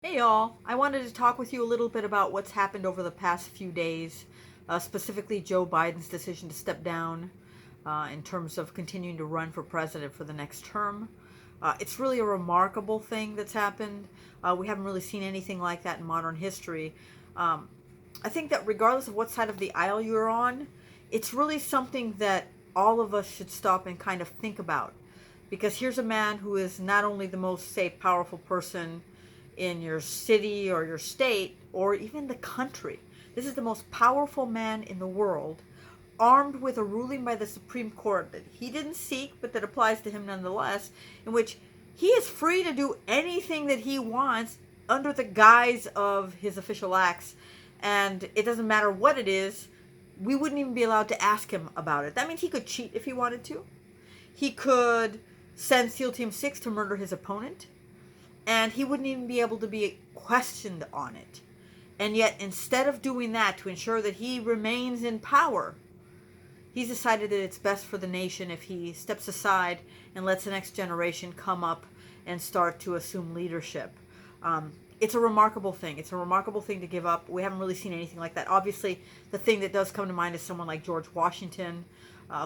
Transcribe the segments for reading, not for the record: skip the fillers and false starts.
Hey y'all, I wanted to talk with you a little bit about what's happened over the past few days, specifically Joe Biden's decision to step down in terms of continuing to run for president for the next term. It's really a remarkable thing that's happened. We haven't really seen anything like that in modern history. Um, I think that regardless of what side of the aisle you're on, it's really something that all of us should stop and kind of think about. Because here's a man who is not only the most, say, powerful person in your city or your state or even the country. This is the most powerful man in the world, armed with a ruling by the Supreme Court that he didn't seek, but that applies to him nonetheless, in which he is free to do anything that he wants under the guise of his official acts. And it doesn't matter what it is, we wouldn't even be allowed to ask him about it. That means he could cheat if he wanted to. He could send SEAL Team 6 to murder his opponent, and he wouldn't even be able to be questioned on it. And yet, instead of doing that to ensure that he remains in power, he's decided that it's best for the nation if he steps aside and lets the next generation come up and start to assume leadership. It's a remarkable thing. It's a remarkable thing to give up. We haven't really seen anything like that. Obviously, the thing that does come to mind is someone like George Washington,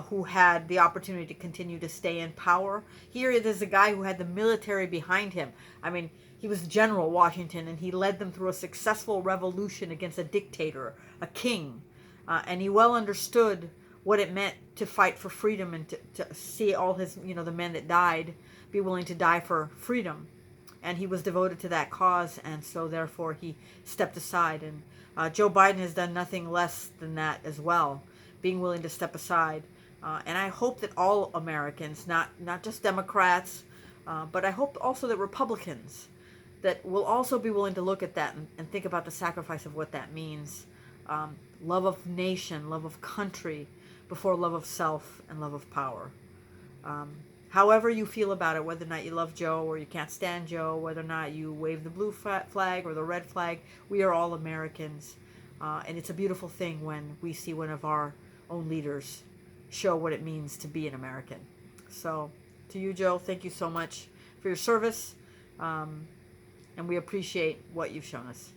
who had the opportunity to continue to stay in power. Here it is a guy who had the military behind him. I mean, he was General Washington, and he led them through a successful revolution against a dictator, a king. And he well understood what it meant to fight for freedom and to see all his, the men that died be willing to die for freedom. And he was devoted to that cause, and so therefore he stepped aside. And Joe Biden has done nothing less than that as well, being willing to step aside. And I hope that all Americans, not just Democrats, but I hope also that Republicans, that will also be willing to look at that and think about the sacrifice of what that means. Love of nation, love of country, before love of self and love of power. However you feel about it, whether or not you love Joe or you can't stand Joe, whether or not you wave the blue flag or the red flag, we are all Americans. And it's a beautiful thing when we see one of our own leaders show what it means to be an American. So, to you, Joe, thank you so much for your service. And we appreciate what you've shown us.